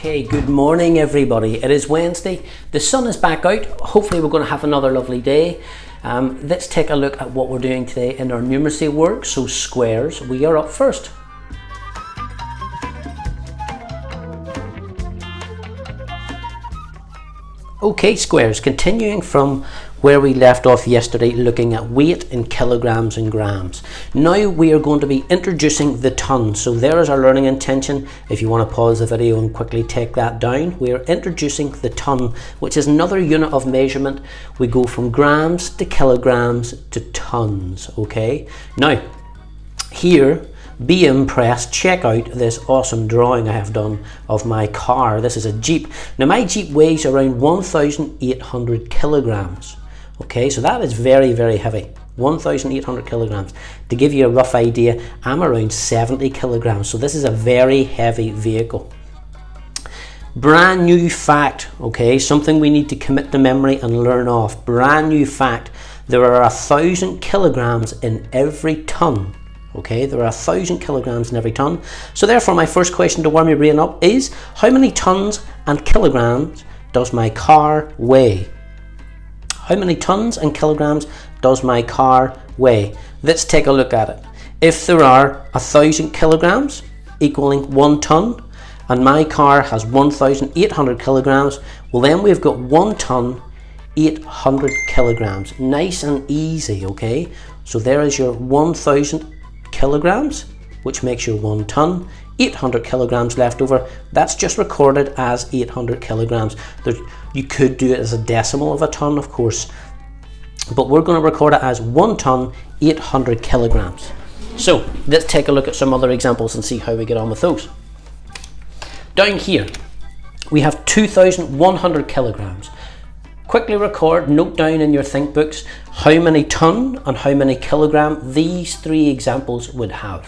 Okay, good morning everybody. It is Wednesday. The sun is back out. Hopefully we're going to have another lovely day. Let's take a look at what we're doing today in our numeracy work. So squares, we are up first. Okay, squares, continuing from where we left off yesterday, looking at weight in kilograms and grams. Now we are going to be introducing the ton. So there is our learning intention. If you want to pause the video and quickly take that down, we are introducing the ton, which is another unit of measurement. We go from grams to kilograms to tons. Okay, now here, be impressed, check out this awesome drawing I have done of my car. This is a Jeep. Now my Jeep weighs around 1,800 kilograms. Okay, so that is very, very heavy. 1,800 kilograms. To give you a rough idea, I'm around 70 kilograms. So this is a very heavy vehicle. Brand new fact, okay, something we need to commit to memory and learn off. Brand new fact, there are 1,000 kilograms in every ton. Okay, there are 1,000 kilograms in every ton. So therefore my first question to warm your brain up is, how many tons and kilograms does my car weigh? How many tons and kilograms does my car weigh? Let's take a look at it. If there are 1,000 kilograms equaling 1 ton, and my car has 1,800 kilograms, well then we've got 1 ton, 800 kilograms. Nice and easy, okay? So there is your 1,000 kilograms, which makes your 1 ton, 800 kilograms left over. That's just recorded as 800 kilograms. You could do it as a decimal of a ton, of course, but we're going to record it as 1 ton, 800 kilograms. So let's take a look at some other examples and see how we get on with those. Down here, we have 2,100 kilograms. Quickly record, note down in your think books how many ton and how many kilogram these three examples would have.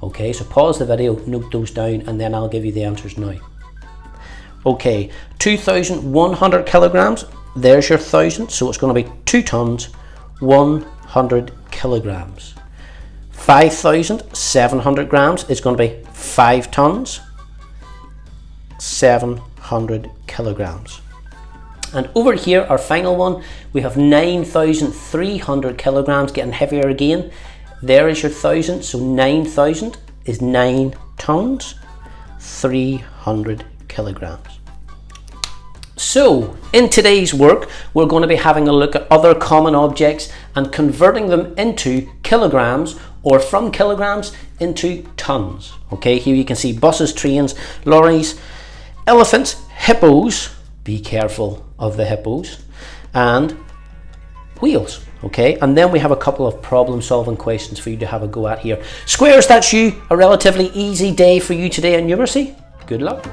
Okay, so pause the video, note those down, and then I'll give you the answers now. Okay, 2,100 kilograms, there's your 1,000, so it's going to be 2 tons, 100 kilograms. 5,700 grams is going to be 5 tons, 700 kilograms. And over here, our final one, we have 9,300 kilograms, getting heavier again. There is your 1,000, so 9,000 is 9 tons, 300 kilograms. So, in today's work, we're going to be having a look at other common objects and converting them into kilograms, or from kilograms into tons. Okay, here you can see buses, trains, lorries, elephants, hippos, be careful of the hippos, and wheels. Okay, and then we have a couple of problem solving questions for you to have a go at here. Squares, that's you. A relatively easy day for you today in numeracy. Good luck.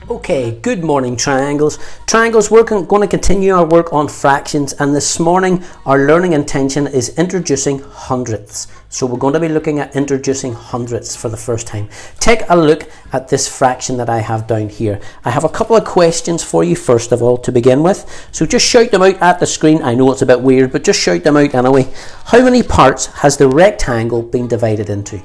Okay, good morning triangles. Triangles, we're going to continue our work on fractions, and this morning our learning intention is introducing hundredths. So we're going to be looking at introducing hundredths for the first time. Take a look at this fraction that I have down here. I have a couple of questions for you first of all to begin with. So just shout them out at the screen. I know it's a bit weird, but just shout them out anyway. How many parts has the rectangle been divided into?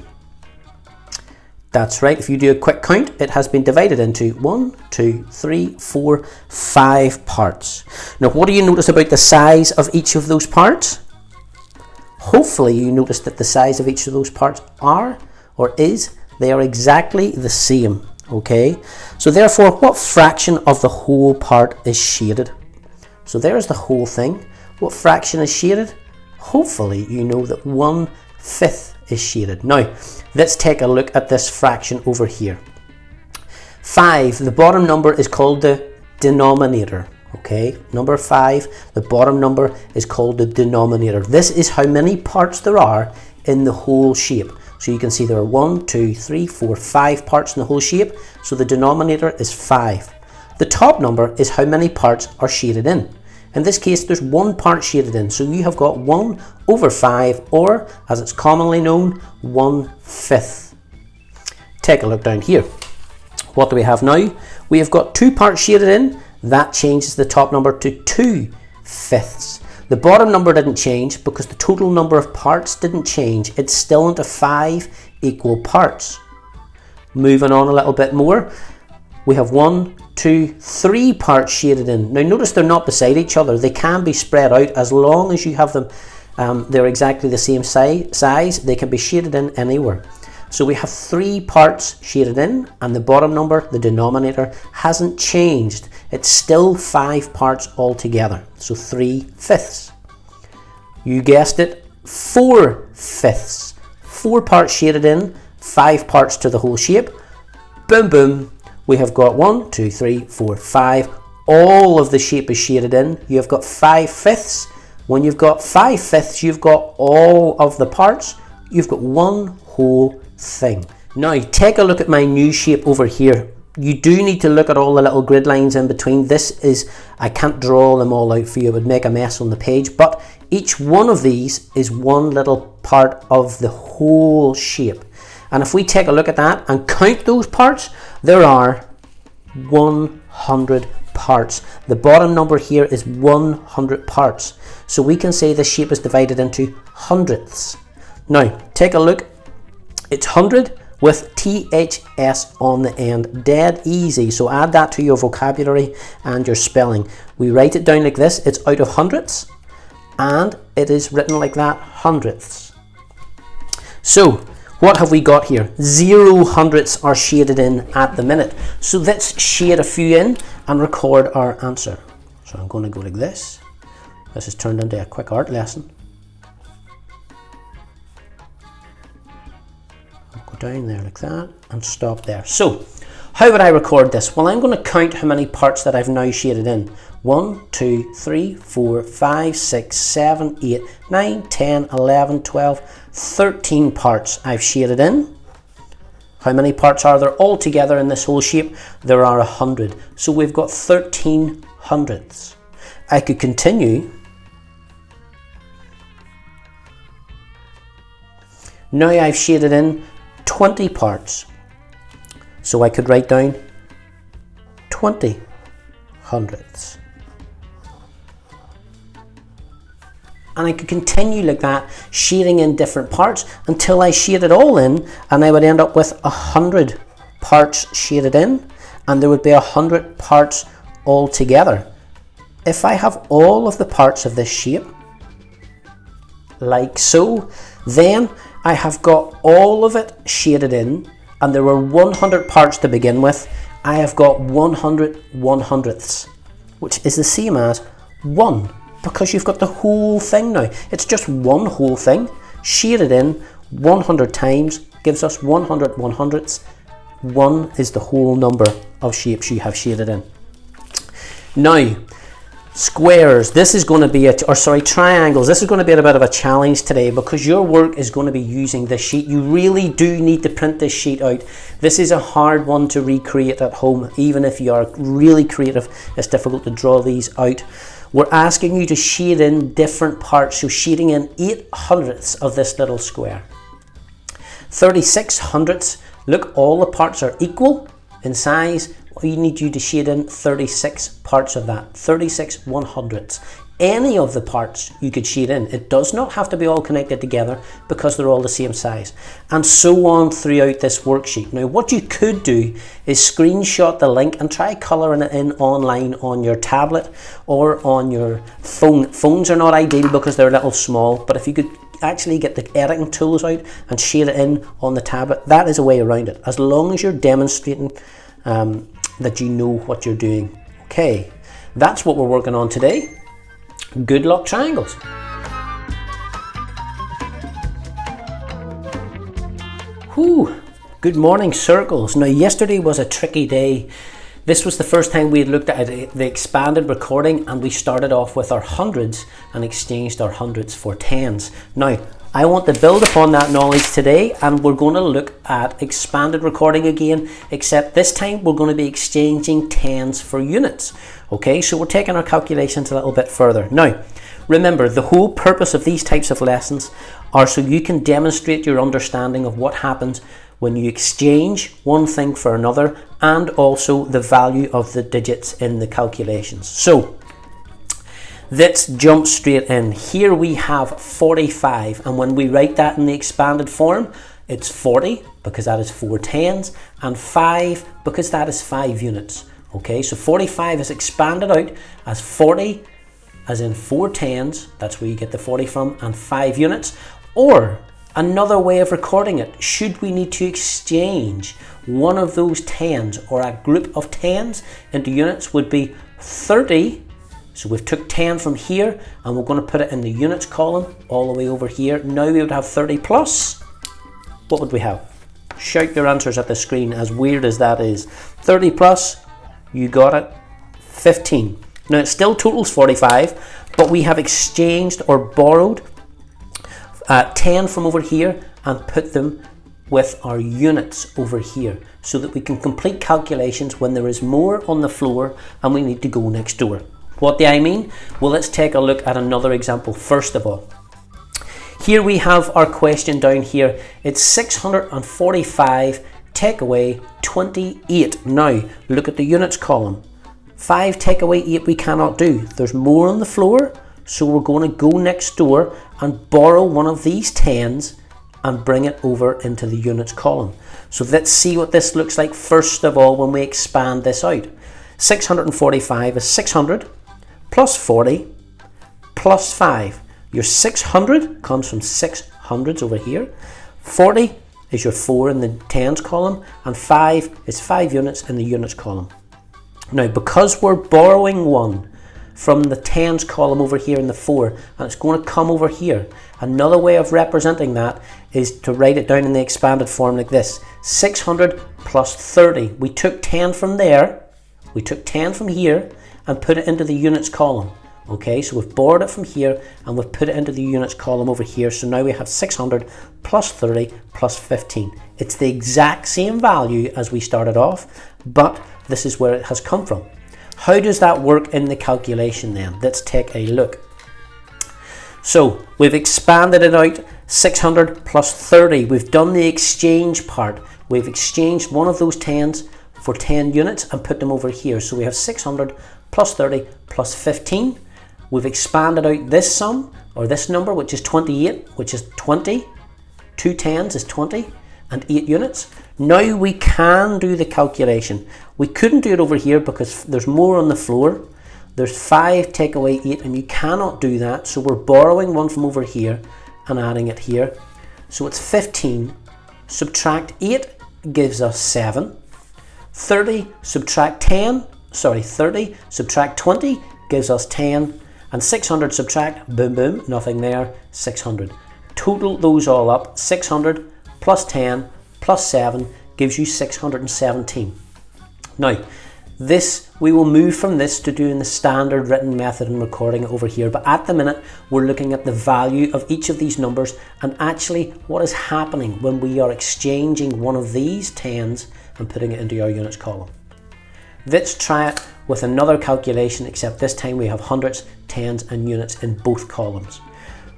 That's right, if you do a quick count, it has been divided into 1, 2, 3, 4, 5 parts. Now what do you notice about the size of each of those parts? Hopefully you notice that the size of each of those parts they are exactly the same. Okay, so therefore what fraction of the whole part is shaded? So there's the whole thing. What fraction is shaded? Hopefully you know that 1/5 is shaded. Now let's take a look at this fraction over here. 5, the bottom number is called the denominator. Okay, number 5, the bottom number is called the denominator. This is how many parts there are in the whole shape. So you can see there are 1, 2, 3, 4, 5 parts in the whole shape. So the denominator is 5. The top number is how many parts are shaded in. In this case, there's 1 part shaded in. So you have got 1/5, or as it's commonly known, 1/5. Take a look down here. What do we have now? We have got 2 parts shaded in. That changes the top number to 2/5. The bottom number didn't change because the total number of parts didn't change. It's still into 5 equal parts. Moving on a little bit more, we have 1, 2, 3 parts shaded in. Now notice they're not beside each other. They can be spread out as long as you have them, they're exactly the same size. They can be shaded in anywhere. So we have 3 parts shaded in, and the bottom number, the denominator, hasn't changed. It's still 5 parts altogether. So 3/5. You guessed it, 4/5. 4 parts shaded in, 5 parts to the whole shape. Boom, boom. We have got 1, 2, 3, 4, 5. All of the shape is shaded in. You have got 5/5. When you've got 5/5, you've got all of the parts. You've got one whole thing. Now take a look at my new shape over here. You do need to look at all the little grid lines in between. This is, I can't draw them all out for you, it would make a mess on the page, but each one of these is one little part of the whole shape. And if we take a look at that and count those parts, there are 100 parts. The bottom number here is 100 parts. So we can say this shape is divided into hundredths. Now take a look. It's 100 with THS on the end. Dead easy. So add that to your vocabulary and your spelling. We write it down like this. It's out of hundredths, and it is written like that, hundredths. So what have we got here? 0 hundredths are shaded in at the minute. So let's shade a few in and record our answer. So I'm going to go like this. This has turned into a quick art lesson. Down there like that and stop there. So how would I record this? Well, I'm going to count how many parts that I've now shaded in. 1, 2, 3, 4, 5, 6, 7, 8, 9, 10, 11, 12, 13 parts I've shaded in. How many parts are there all together in this whole shape? There are 100. So we've got 13 hundredths. I could continue. Now I've shaded in 20 parts. So I could write down 20 hundredths. And I could continue like that, shading in different parts until I shade it all in, and I would end up with 100 parts shaded in, and there would be 100 parts all together. If I have all of the parts of this shape, like so, then I have got all of it shaded in, and there were 100 parts to begin with. I have got 100 100ths, which is the same as 1, because you've got the whole thing now. It's just one whole thing shaded in 100 times gives us 100 100ths. 1 is the whole number of shapes you have shaded in. Now squares, this is going to be triangles, this is going to be a bit of a challenge today, because your work is going to be using this sheet. You really do need to print this sheet out. This is a hard one to recreate at home. Even if you are really creative, it's difficult to draw these out. We're asking you to shade in different parts, so shading in 8 hundredths of this little square. 36 hundredths, look, all the parts are equal in size. We need you to shade in 36 parts of that, 36 100ths. Any of the parts you could shade in. It does not have to be all connected together because they're all the same size. And so on throughout this worksheet. Now what you could do is screenshot the link and try colouring it in online on your tablet or on your phone. Phones are not ideal because they're a little small, but if you could actually get the editing tools out and shade it in on the tablet, that is a way around it, as long as you're demonstrating that you know what you're doing. Okay, that's what we're working on today. Good luck, triangles. Whew. Good morning, circles. Now yesterday was a tricky day. This was the first time we had looked at the expanded recording, and we started off with our hundreds and exchanged our hundreds for tens. Now I want to build upon that knowledge today, and we're going to look at expanded recording again, except this time we're going to be exchanging tens for units. Okay, so we're taking our calculations a little bit further. Now, remember, the whole purpose of these types of lessons are so you can demonstrate your understanding of what happens when you exchange one thing for another, and also the value of the digits in the calculations. So let's jump straight in. Here we have 45, and when we write that in the expanded form, It's 40 because that is 4 tens, and 5 because that is 5 units. Okay, so 45 is expanded out as 40 as in 4 tens, that's where you get the 40 from, and 5 units. Or another way of recording it, should we need to exchange one of those tens or a group of tens into units, would be 30. So we've took 10 from here and we're going to put it in the units column all the way over here. Now we would have 30 plus, what would we have? Shout your answers at the screen, as weird as that is. 30 plus, you got it, 15. Now it still totals 45, but we have exchanged or borrowed 10 from over here and put them with our units over here, so that we can complete calculations when there is more on the floor and we need to go next door. What do I mean? Well, let's take a look at another example first of all. Here we have our question down here. It's 645 take away 28. Now look at the units column. 5 take away 8 we cannot do. There's more on the floor, so we're going to go next door and borrow one of these tens and bring it over into the units column. So let's see what this looks like first of all when we expand this out. 645 is 600 plus 40 plus 5. Your 600 comes from 600s over here. 40 is your 4 in the tens column, and 5 is 5 units in the units column. Now, because we're borrowing one from the tens column over here in the 4, and it's going to come over here, another way of representing that is to write it down in the expanded form like this: 600 plus 30. We took 10 from there, we took 10 from here and put it into the units column. Okay, so we've borrowed it from here and we've put it into the units column over here. So now we have 600 plus 30 plus 15. It's the exact same value as we started off, but this is where it has come from. How does that work in the calculation then? Let's take a look. So we've expanded it out, 600 plus 30. We've done the exchange part. We've exchanged one of those tens for 10 units and put them over here. So we have 600 plus 30 plus 15. We've expanded out this sum, or this number, which is 28, which is 20. 2 tens is 20, and 8 units. Now we can do the calculation. We couldn't do it over here because there's more on the floor. There's 5 take away 8, and you cannot do that. So we're borrowing one from over here and adding it here. So it's 15. Subtract 8 gives us 7. 30 subtract 20 gives us 10. And 600 subtract, boom, boom, nothing there, 600. Total those all up, 600 plus 10 plus 7 gives you 617. Now, we will move from this to doing the standard written method and recording it over here. But at the minute, we're looking at the value of each of these numbers and actually what is happening when we are exchanging one of these tens and putting it into our units column. Let's try it with another calculation, except this time we have hundreds, tens and units in both columns.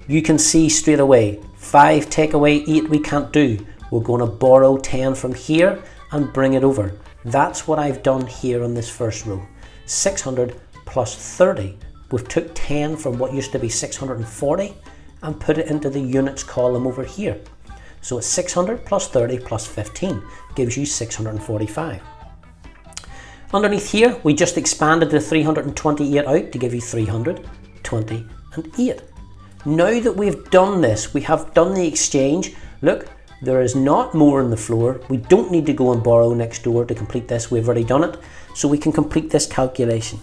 You can see straight away, 5 take away 8 we can't do. We're going to borrow 10 from here and bring it over. That's what I've done here on this first row. 600 plus 30. We've took 10 from what used to be 640 and put it into the units column over here. So it's 600 plus 30 plus 15 gives you 645. Underneath here, we just expanded the 328 out to give you 328. Now that we've done this, we have done the exchange. Look, there is not more on the floor. We don't need to go and borrow next door to complete this. We've already done it. So we can complete this calculation.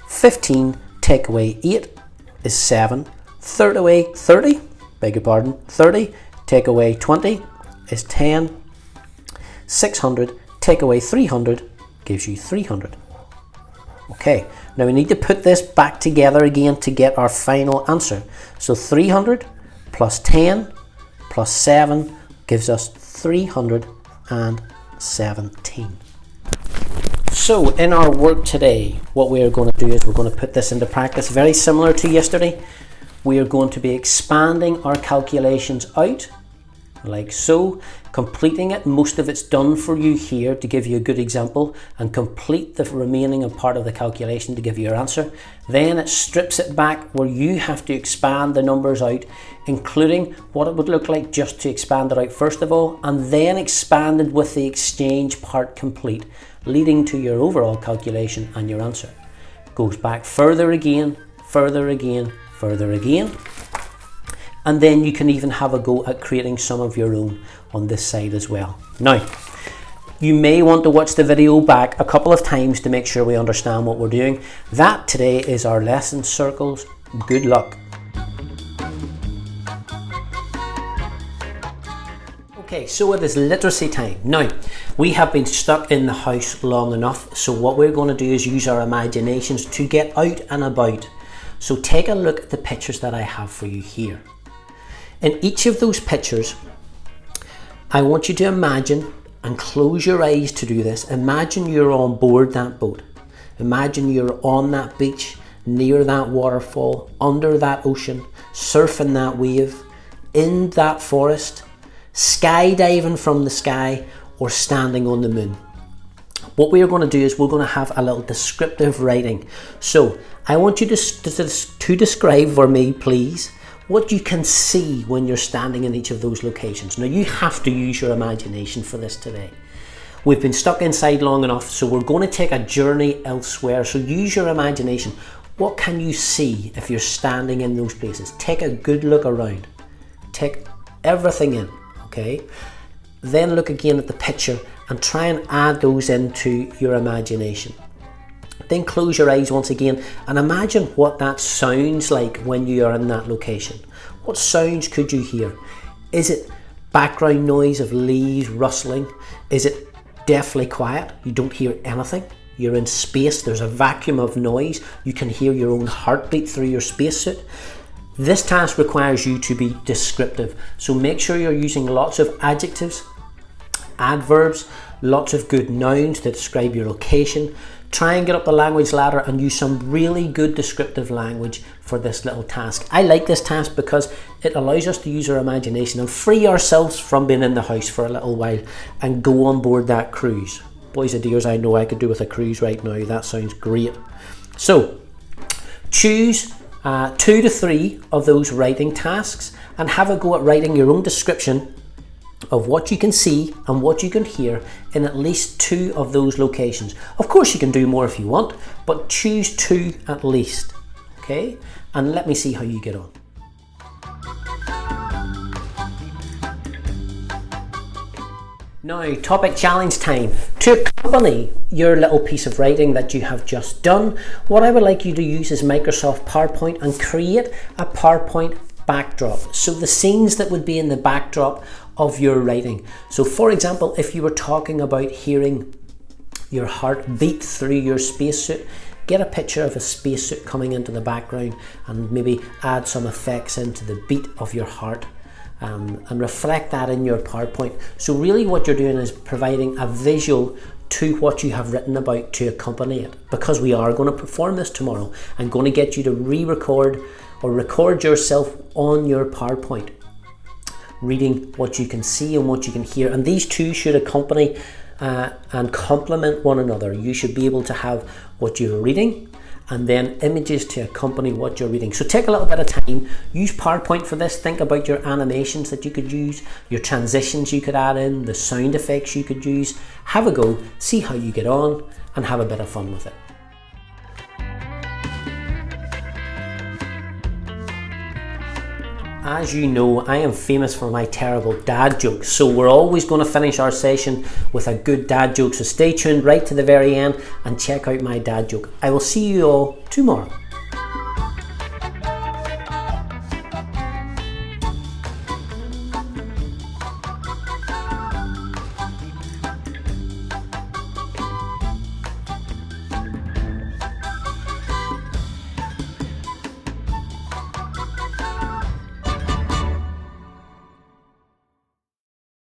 15 take away 8 is 7. 30 take away 20 is 10. 600 take away 300 gives you 300. Okay, now we need to put this back together again to get our final answer. So 300 plus 10 plus 7 gives us 317. So in our work today, what we are going to do is we're going to put this into practice very similar to yesterday. We are going to be expanding our calculations out like so, completing it. Most of it's done for you here to give you a good example, and complete the remaining part of the calculation to give you your answer. Then it strips it back where you have to expand the numbers out, including what it would look like just to expand it out first of all, and then expanded with the exchange part complete, leading to your overall calculation and your answer. Goes back further again, further again, further again. And then you can even have a go at creating some of your own on this side as well. Now, you may want to watch the video back a couple of times to make sure we understand what we're doing. That today is our lesson circles. Good luck. Okay, so it is literacy time. Now, we have been stuck in the house long enough, so what we're going to do is use our imaginations to get out and about. So take a look at the pictures that I have for you here. In each of those pictures, I want you to imagine, and close your eyes to do this, imagine you're on board that boat. Imagine you're on that beach, near that waterfall, under that ocean, surfing that wave, in that forest, skydiving from the sky, or standing on the moon. What we are going to do is we're going to have a little descriptive writing. So I want you to describe for me, please, what you can see when you're standing in each of those locations. Now you have to use your imagination for this today. We've been stuck inside long enough, so we're going to take a journey elsewhere. So use your imagination. What can you see if you're standing in those places? Take a good look around. Take everything in, okay? Then look again at the picture and try and add those into your imagination. Then close your eyes once again and imagine what that sounds like when you are in that location. What sounds could you hear? Is it background noise of leaves rustling? Is it deathly quiet? You don't hear anything. You're in space. There's a vacuum of noise. You can hear your own heartbeat through your spacesuit. This task requires you to be descriptive. So make sure you're using lots of adjectives, adverbs, lots of good nouns to describe your location. Try and get up the language ladder and use some really good descriptive language for this little task. I like this task because it allows us to use our imagination and free ourselves from being in the house for a little while and go on board that cruise. Boys and dears, I know I could do with a cruise right now. That sounds great. So choose 2 to 3 of those writing tasks and have a go at writing your own description of what you can see and what you can hear in at least 2 of those locations. Of course you can do more if you want, but choose 2 at least, okay? And let me see how you get on. Now, topic challenge time. To accompany your little piece of writing that you have just done, what I would like you to use is Microsoft PowerPoint and create a PowerPoint backdrop. So the scenes that would be in the backdrop of your writing. So for example, if you were talking about hearing your heart beat through your spacesuit, get a picture of a spacesuit coming into the background and maybe add some effects into the beat of your heart and reflect that in your PowerPoint. So really what you're doing is providing a visual to what you have written about to accompany it, because we are going to perform this tomorrow. I'm going to get you to re-record or record yourself on your PowerPoint, reading what you can see and what you can hear, and these two should accompany and complement one another. You should be able to have what you're reading and then images to accompany what you're reading. So take a little bit of time, use PowerPoint for this, think about your animations that you could use, your transitions you could add in, the sound effects you could use. Have a go, see how you get on, and have a bit of fun with it. As you know, I am famous for my terrible dad jokes, so we're always going to finish our session with a good dad joke, so stay tuned right to the very end and check out my dad joke. I will see you all tomorrow.